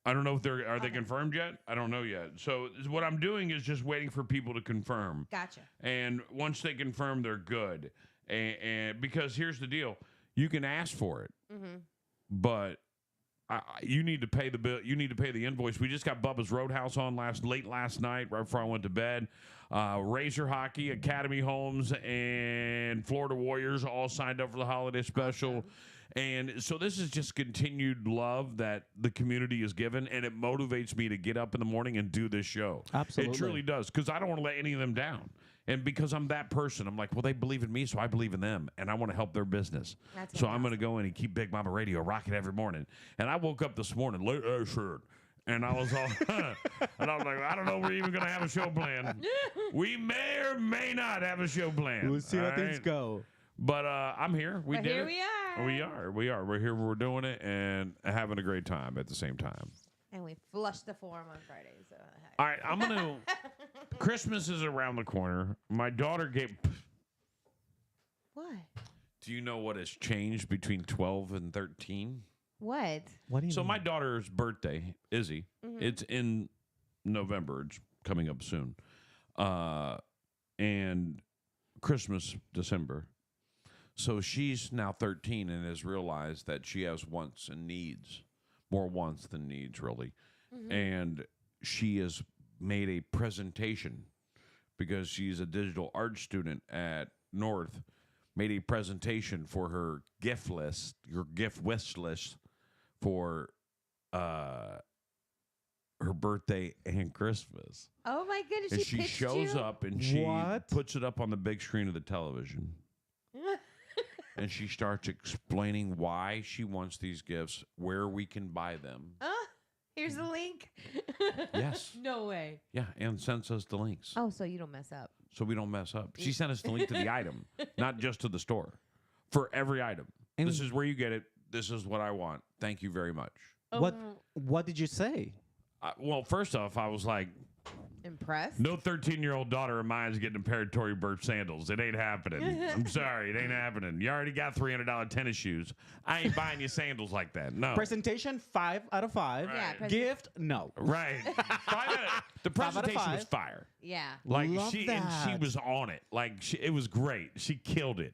I don't know if are they confirmed yet. I don't know yet. So what I'm doing is just waiting for people to confirm. Gotcha. And once they confirm, they're good. And because here's the deal, you can ask for it, but you need to pay the bill. You need to pay the invoice. We just got Bubba's Roadhouse on late last night, right before I went to bed. Razor Hockey, Academy Homes, and Florida Warriors all signed up for the holiday special. And so this is just continued love that the community is given, and it motivates me to get up in the morning and do this show. Absolutely. It truly does, because I don't want to let any of them down. And because I'm that person, I'm like, well, they believe in me, so I believe in them, and I want to help their business. That's So I'm going to go in and keep Big Mama Radio rocking every morning. And I woke up this morning late as shit. And I was all, and I was like, I don't know if we're even going to have a show planned. We may or may not have a show planned. We'll see how all things right? go. But I'm here. We But did here it. we are. We are. We're here. We're doing it and having a great time at the same time. And we flushed the form on Friday. So. All right, I'm going to, Christmas is around the corner. My daughter gave, What? do you know what has changed between 12 and 13? What? What do you So mean? my daughter's birthday, Izzy, it's in November. It's coming up soon. And Christmas, December. So she's now 13 and has realized that she has wants and needs, more wants than needs, really. And she has made a presentation because she's a digital art student at North, made a presentation for her gift list, your gift wish list for her birthday and Christmas. Oh my goodness! And She she pitched shows you? up and she What? puts it up on the big screen of the television. And she starts explaining why she wants these gifts, where we can buy them. Here's the link. Yes. No way. Yeah, and sends us the links Oh, so you don't mess up. so we don't mess up. She sent us the link to the item, not just to the store. For every item. And- This is where you get it. This is what I want. Thank you very much. What did you say? Well, first off, I was like, Impressed? no 13-year-old daughter of mine is getting a pair of Tory Burch sandals. It ain't happening. I'm sorry. It ain't happening. You already got $300 tennis shoes. I ain't buying you sandals like that. No. Presentation 5 out of 5. Yeah, Gift no. Right. The 5 out of presentation was 5. fire. Yeah. Like Love she that. was on it. Like it was great. She killed it.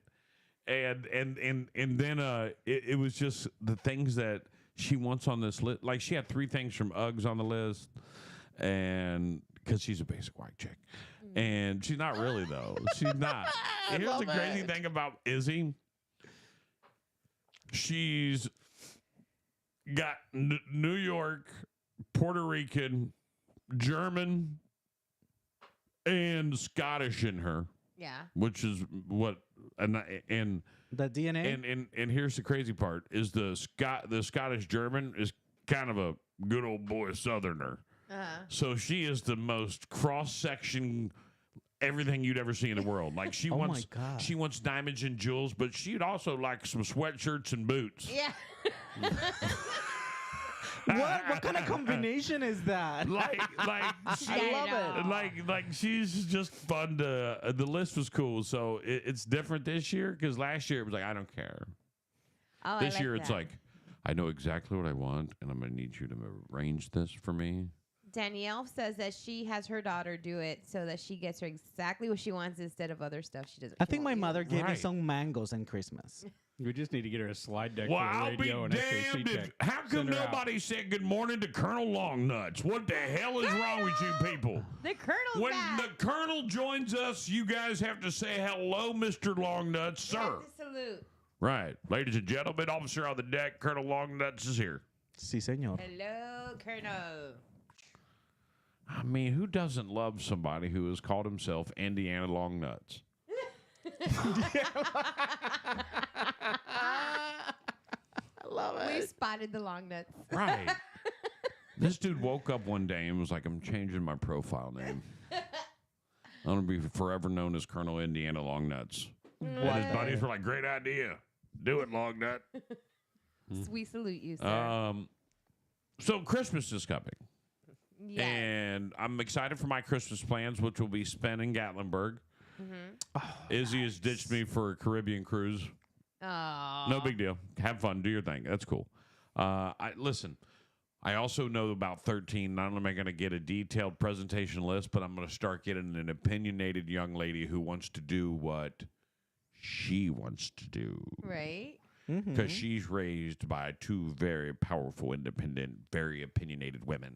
And then it was just the things that she wants on this list. Like she had 3 things from Uggs on the list, and because she's a basic white chick, and she's not really though. She's not. And here's the crazy thing about Izzy. She's got New York, Puerto Rican, German, and Scottish in her. Yeah. Which is what and The DNA. and here's the crazy part is the Scottish German is kind of a good old boy Southerner. So she is the most cross section everything you'd ever see in the world. Like she Oh my wants God. she wants diamonds and jewels, but she'd also like some sweatshirts and boots. Yeah. What kind of combination is that? Like she, I love it. like she's just fun to the list was cool. So it's different this year because last year it was like I don't care. Oh, This I like year it's that. like I know exactly what I want and I'm gonna need you to arrange this for me. Danielle says that she has her daughter do it so that she gets her exactly what she wants instead of other stuff she doesn't. I think my mother gave me Right. some mangoes on Christmas. We just need to get her a slide deck Well, for the I'll be radio and SAC damned check. if how come Send her out. nobody said good morning to Colonel Longnuts? What the hell is wrong with you people? The Colonel's When back. the Colonel joins us, you guys have to say hello, Mr. Longnuts, sir. Have to salute. Right. Ladies and gentlemen, officer on the deck, Colonel Longnuts is here. Sí, señor. Hello, Colonel. I mean, who doesn't love somebody who has called himself Indiana Longnuts? We spotted the long nuts. Right. This dude woke up one day and was like, I'm changing my profile name. I'm going to be forever known as Colonel Indiana Longnuts. And his buddies were like, great idea. Do it, Longnut. We salute you, sir. So Christmas is coming. Yes. And I'm excited for my Christmas plans, which will be spent in Gatlinburg. Izzy has ditched me for a Caribbean cruise. Aw. No big deal. Have fun. Do your thing. That's cool. Listen, I also know about 13. Not only am I going to get a detailed presentation list, but I'm going to start getting an opinionated young lady who wants to do what she wants to do. Right? Because she's raised by 2 very powerful, independent, very opinionated women.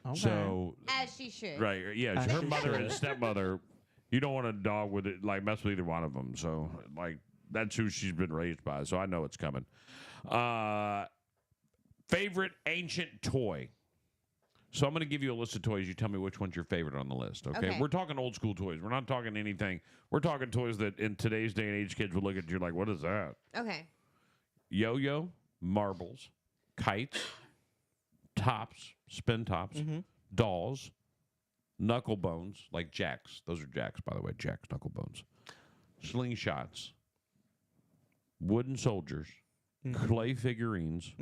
Okay. So, As she should. right, yeah, As her she mother should. and stepmother, you don't want a dog with it, like, mess with either one of them. So, like, that's who she's been raised by. So, I know it's coming. Favorite ancient toy. So, I'm going to give you a list of toys. You tell me which one's your favorite on the list, okay? Okay. We're talking old school toys. We're not talking anything. We're talking toys that in today's day and age, kids would look at you like, what is that? Okay. Yo-yo, marbles, kites, tops, spin tops, dolls, knuckle bones, like jacks. Those are jacks, by the way. Jacks, knuckle bones. Slingshots, wooden soldiers, clay figurines,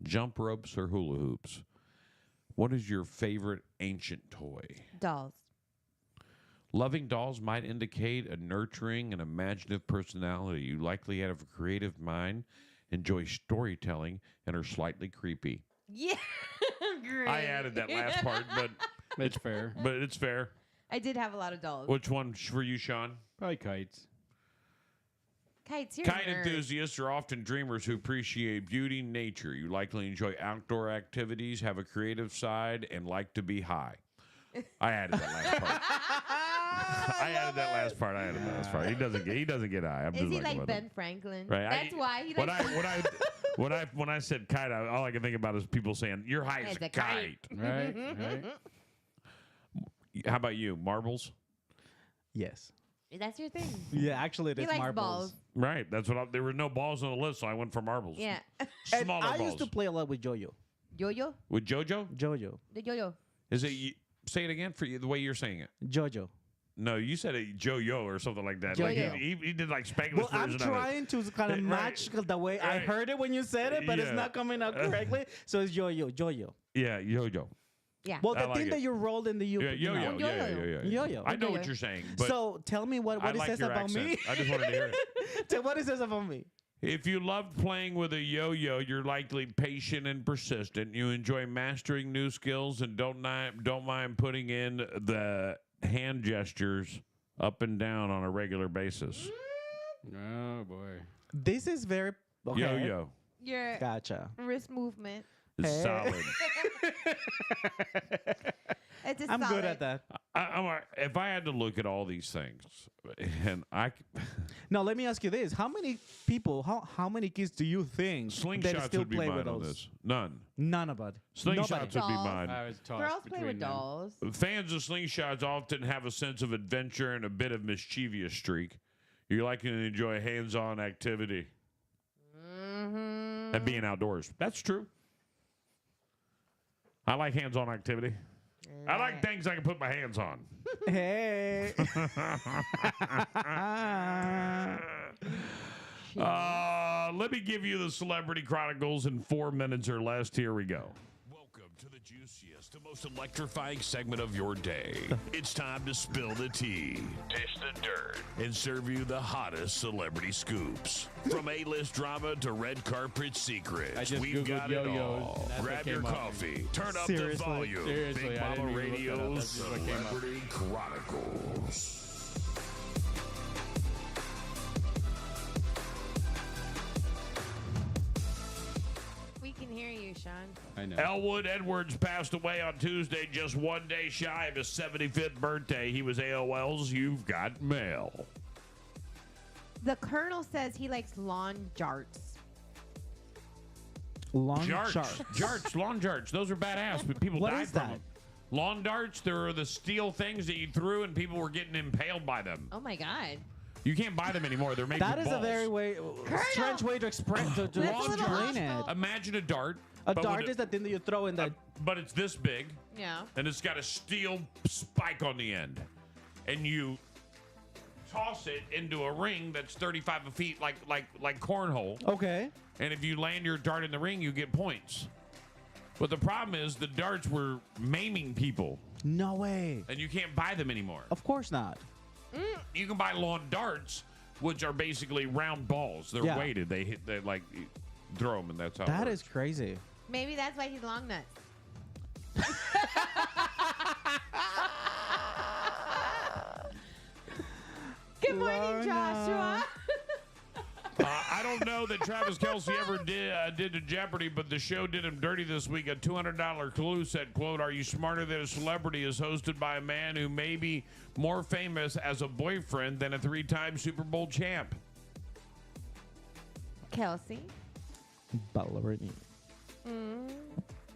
jump ropes or hula hoops. What is your favorite ancient toy? Dolls. Loving dolls might indicate a nurturing and imaginative personality. You likely have a creative mind, enjoy storytelling, and are slightly creepy. Yeah. Great. I added that last part, but It's fair. it's fair. I did have a lot of dolls. Which one for you, Sean? Probably kites. Kites, you're Kite a nerd. enthusiasts are often dreamers who appreciate beauty, nature. You likely enjoy outdoor activities, have a creative side, and like to be high. I added that last part. I added that last part. He doesn't get high. I'm Is just he like like Ben Franklin? Right. That's why he likes when I said kite, all I can think about is people saying you're high as It's a a kite. kite. Right. How about you? Marbles? Yes. That's your thing. Yeah, actually, it He is likes marbles. balls. Right. That's what there were no balls on the list, so I went for marbles. Yeah. And Smaller I balls. used to play a lot with Yo-Yo. Yo-yo? With JoJo? Jojo. The yo-yo. Is it? Say it again for you the way you're saying it. Jojo. No, you said a Joe-Yo or something like that. Yo-yo. Like he did like Spanglish Well, I'm version of it. trying to kind of Right. match the way I Right. heard it when you said it, but it's Yeah. not coming out correctly. So it's Yo-Yo. Jojo. Yeah, Yo-Yo. Yeah. Well, I the like thing it. that you rolled in the Yeah, Yo-Yo. Oh, Yeah. Yo-yo. I know Yo-yo. what you're saying, but So tell me what I it like says your about me. accent. I just wanted to hear it. Tell what it says about me. If you love playing with a yo-yo, you're likely patient and persistent. You enjoy mastering new skills and don't mind putting in the hand gestures up and down on a regular basis. Oh boy. This is very okay. Yo-yo. Your Gotcha. wrist movement. It's Hey. solid. It's a I'm solid. good at that. If I had to look at all these things, and Now let me ask you this: how many people, how many kids do you think that slingshots still would be play mine with on those? this. None. None of it. Slingshots Nobody. would be Dolls. mine. I was tossed Girls play between with them. dolls. Fans of slingshots often have a sense of adventure and a bit of mischievous streak. You like to enjoy hands-on activity and being outdoors. That's true. I like hands-on activity. I like things I can put my hands on. Hey. Let me give you the Celebrity Chronicles in 4 minutes or less. Here we go. Welcome to the juiciest and most electrifying segment of your day. It's time to spill the tea, taste the dirt, and serve you the hottest celebrity scoops. From A-list drama to red carpet secrets, I just we've Googled got it yo-yos, all. and that's what Grab your came up. coffee, turn up Seriously? the volume. Seriously, Big I didn't Mama even look that up. Radio's That's just what came up. Celebrity Chronicles. We can hear you, Sean. I know. Elwood Edwards passed away on Tuesday, just 1 day shy of his 75th birthday. He was AOL's You've Got Mail. The Colonel says he likes lawn jarts. Long Jarts. chart. Jarts, lawn jarts. Those are badass, but people What died is from that? them. Lawn darts, they're the steel things that you threw and people were getting impaled by them. Oh my God. You can't buy them anymore. They're made That with is a balls. very strange way to express to That's a little explain it. hostile. Imagine a dart. A but dart with is the thing that you throw in the. but it's this big, Yeah. and it's got a steel spike on the end. And you toss it into a ring that's 35 feet like cornhole. Okay. And if you land your dart in the ring, you get points. But the problem is the darts were maiming people, No way. and you can't buy them anymore. Of course not. You can buy lawn darts, which are basically round balls. They're Yeah. weighted. They like you throw them, and that's how. That it is crazy. Maybe that's why he's long nuts. Good morning, Long Joshua. I don't know that Travis Kelce ever did to Jeopardy, but the show did him dirty this week. A $200 clue said, quote, "Are you smarter than a celebrity?" is hosted by a man who may be more famous as a boyfriend than a 3-time Super Bowl champ. Kelsey. Ballerina.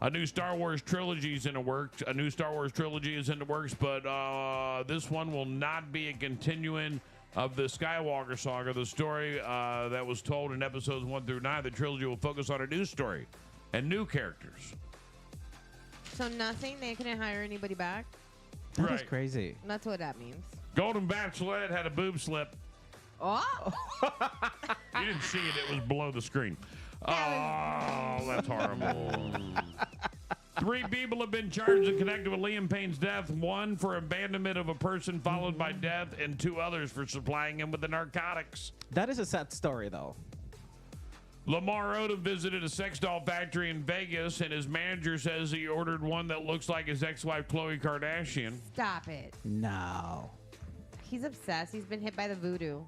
A new Star Wars trilogy is in the works. A new Star Wars trilogy is in the works, but this one will not be a continuing of the Skywalker saga. The story that was told in episodes 1 through 9, the trilogy will focus on a new story and new characters. So nothing? They couldn't hire anybody back? That is Right. crazy. That's what that means. Golden Bachelorette had a boob slip. Oh! You didn't see it. It was below the screen. Oh, that's horrible. 3 people have been charged and connected with Liam Payne's death. 1 for abandonment of a person followed by death, and 2 others for supplying him with the narcotics. That is a sad story, though. Lamar Odom visited a sex doll factory in Vegas, and his manager says he ordered one that looks like his ex-wife Khloe Kardashian. Stop it. No. He's obsessed. He's been hit by the voodoo.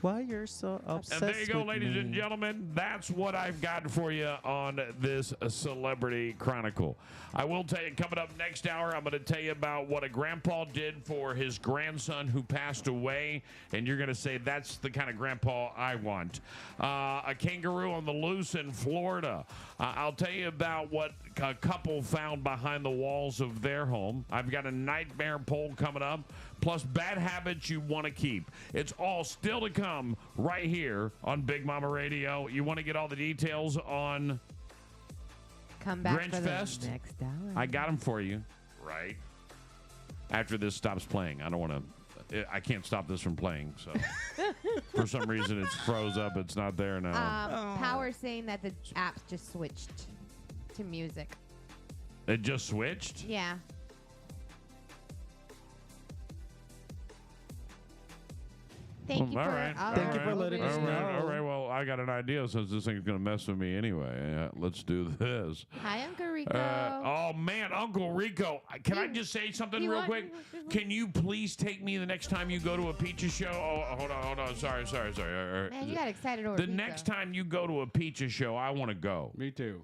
Why you're so obsessed And there you go, with ladies me? and gentlemen. That's what I've got for you on this Celebrity Chronicle. I will tell you, coming up next hour, I'm going to tell you about what a grandpa did for his grandson who passed away. And you're going to say, that's the kind of grandpa I want. A kangaroo on the loose in Florida. I'll tell you about what a couple found behind the walls of their home. I've got a nightmare poll coming up. Plus bad habits you want to keep. It's all still to come right here on Big Mama Radio. You want to get all the details on Come back Grinch for Fest? the next hour. I got them for you right after this stops playing. I don't want to. I can't stop this from playing. So for some reason it's froze up. It's not there now. Power saying that the apps just switched to music. It just switched. Yeah. Thank you All for right. Thank you for letting us know. All right. Well, I got an idea since this thing's going to mess with me anyway. Let's do this. Hi, Uncle Rico. Oh, man, Uncle Rico. Can I just say something real quick? Can you please take me the next time you go to a pizza show? Oh, hold on. Sorry. Man, you got excited over The pizza. next time you go to a pizza show, I want to go. Me too.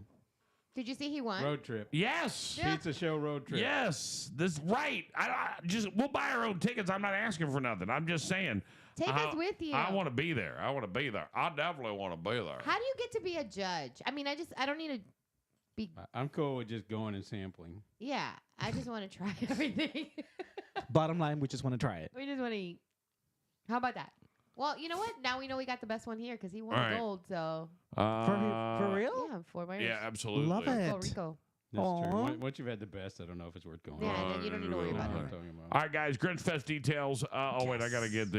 Did you see he won? Road trip. Yes. Pizza show road trip. Yes. This right. We'll buy our own tickets. I'm not asking for nothing. I'm just saying. Take us with you. I want to be there. I definitely want to be there. How do you get to be a judge? I mean, I don't need to be. I'm cool with just going and sampling. Yeah, I just want to try everything. Bottom line, we just want to try it. We just want to eat. How about that? Well, you know what? Now we know we got the best one here because he won All right. gold. So For real? yeah, Fort Myers. Yeah, absolutely. Love it. Puerto Rico. That's Aw. true. Once you've had the best, I don't know if it's worth going. Yeah, you don't need to worry You know about what it. I'm talking about. All right, guys. Grinch Fest details. Oh wait, I gotta get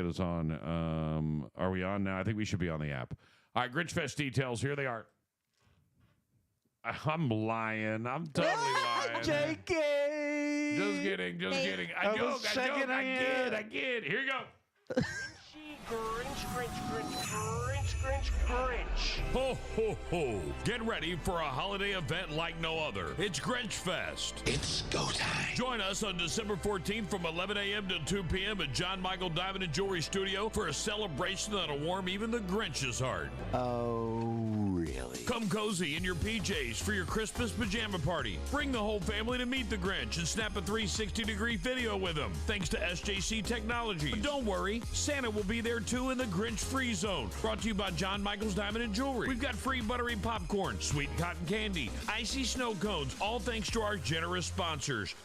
us on. Are we on now? I think we should be on the app. All right, Grinch Fest details. Here they are. I'm lying. I'm totally lying. JK! Just kidding. I was checking I kid. Here you go. Grinch. Ho, ho, ho. Get ready for a holiday event like no other. It's Grinch Fest. It's go time. Join us on December 14th from 11 a.m. to 2 p.m. at John Michael Diamond and Jewelry Studio for a celebration that'll warm even the Grinch's heart. Oh, really? Come cozy in your PJs for your Christmas pajama party. Bring the whole family to meet the Grinch and snap a 360-degree video with him, thanks to SJC Technologies. But don't worry, Santa will be there too in the Grinch Free Zone. Brought to you by John Michael's Diamond and Jewelry. We've got free buttery popcorn, sweet cotton candy, icy snow cones, all thanks to our generous sponsors.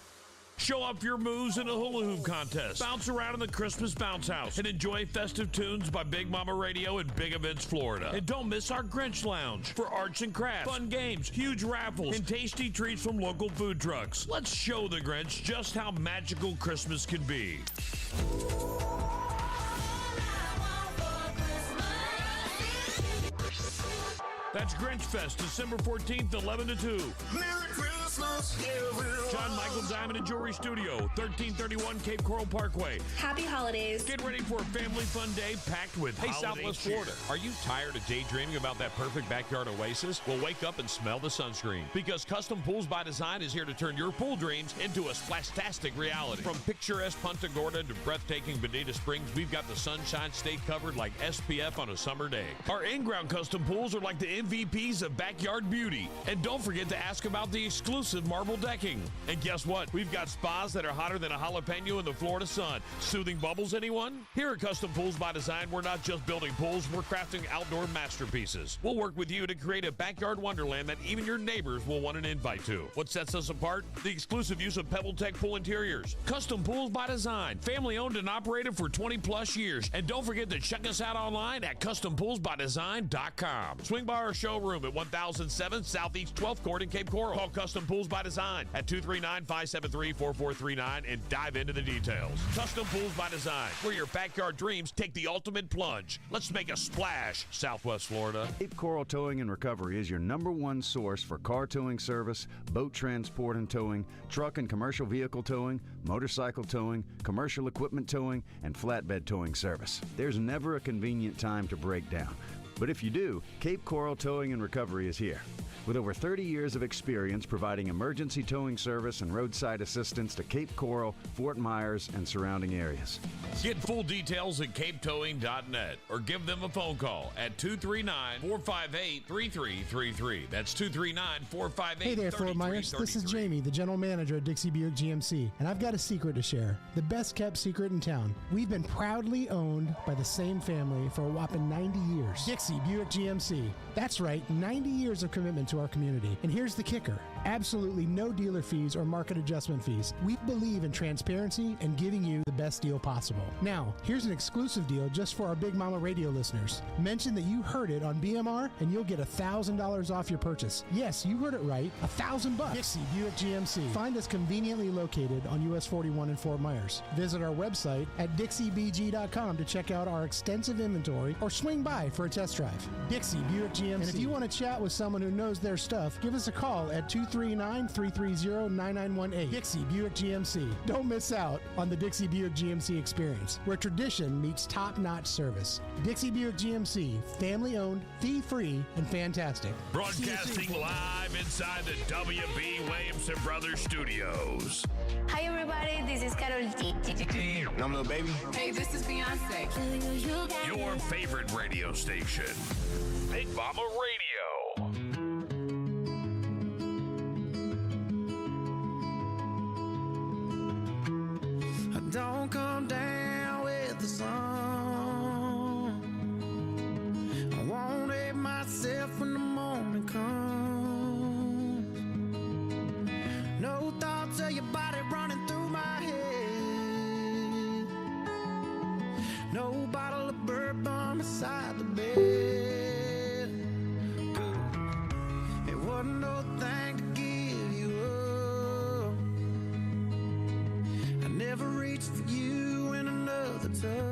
Show off your moves in a hula hoop contest. Bounce around in the Christmas bounce house and enjoy festive tunes by Big Mama Radio and Big Events Florida. And don't miss our Grinch Lounge for arts and crafts, fun games, huge raffles, and tasty treats from local food trucks. Let's show the Grinch just how magical Christmas can be. That's Grinch Fest, December 14th, 11 to 2. Merry Christmas, everyone. John Michael Diamond and Jewelry Studio, 1331 Cape Coral Parkway. Happy holidays. Get ready for a family fun day packed with Hey, holiday Southwest cheer. Florida, are you tired of daydreaming about that perfect backyard oasis? Well, wake up and smell the sunscreen. Because Custom Pools by Design is here to turn your pool dreams into a splastastic reality. From picturesque Punta Gorda to breathtaking Bonita Springs, we've got the sunshine state covered like SPF on a summer day. Our in-ground custom pools are like the MVPs of backyard beauty. And don't forget to ask about the exclusive marble decking. And guess what? We've got spas that are hotter than a jalapeno in the Florida sun. Soothing bubbles, anyone? Here at Custom Pools by Design, we're not just building pools, we're crafting outdoor masterpieces. We'll work with you to create a backyard wonderland that even your neighbors will want an invite to. What sets us apart? The exclusive use of PebbleTech pool interiors. Custom Pools by Design, family owned and operated for 20 plus years. And don't forget to check us out online at custompoolsbydesign.com. Swing by our showroom at 1007 Southeast 12th Court in Cape Coral. Call Custom Pools by Design at 239-573-4439 and dive into the details. Custom Pools by Design, where your backyard dreams take the ultimate plunge. Let's make a splash, Southwest Florida. Cape Coral Towing and Recovery is your #1 source for car towing service, boat transport and towing, truck and commercial vehicle towing, motorcycle towing, commercial equipment towing, and flatbed towing service. There's never a convenient time to break down. But if you do, Cape Coral Towing and Recovery is here. With over 30 years of experience providing emergency towing service and roadside assistance to Cape Coral, Fort Myers, and surrounding areas. Get full details at capetowing.net or give them a phone call at 239-458-3333. That's 239-458-3333. Hey there, Fort Myers. This is Jamie, the general manager at Dixie Buick GMC, and I've got a secret to share. The best kept secret in town. We've been proudly owned by the same family for a whopping 90 years. Dixie Buick GMC. That's right, 90 years of commitment to our community. And here's the kicker. Absolutely no dealer fees or market adjustment fees. We believe in transparency and giving you the best deal possible. Now, here's an exclusive deal just for our Big Mama Radio listeners. Mention that you heard it on BMR and you'll get $1,000 off your purchase. Yes, you heard it right, $1,000. Dixie Buick GMC. Find us conveniently located on US 41 in Fort Myers. Visit our website at dixiebg.com to check out our extensive inventory or swing by for a test drive. Dixie Buick GMC. And if you want to chat with someone who knows their stuff, give us a call at 239-330-9918. Dixie Buick GMC. Don't miss out on the Dixie Buick GMC experience, where tradition meets top-notch service. Dixie Buick GMC, family-owned, fee-free, and fantastic. Broadcasting live inside the W.B. Williamson Brothers Studios. Hi everybody, this is Carol G. I'm Lil Baby. Hey, this is Beyonce. Your favorite radio station, Big Mama Radio. Don't come down with the sun. I won't hate myself when the morning comes. No thoughts of your body running through my head. No bottle of bourbon beside the bed. It wasn't no thing to give you up. I never reached for you in another touch.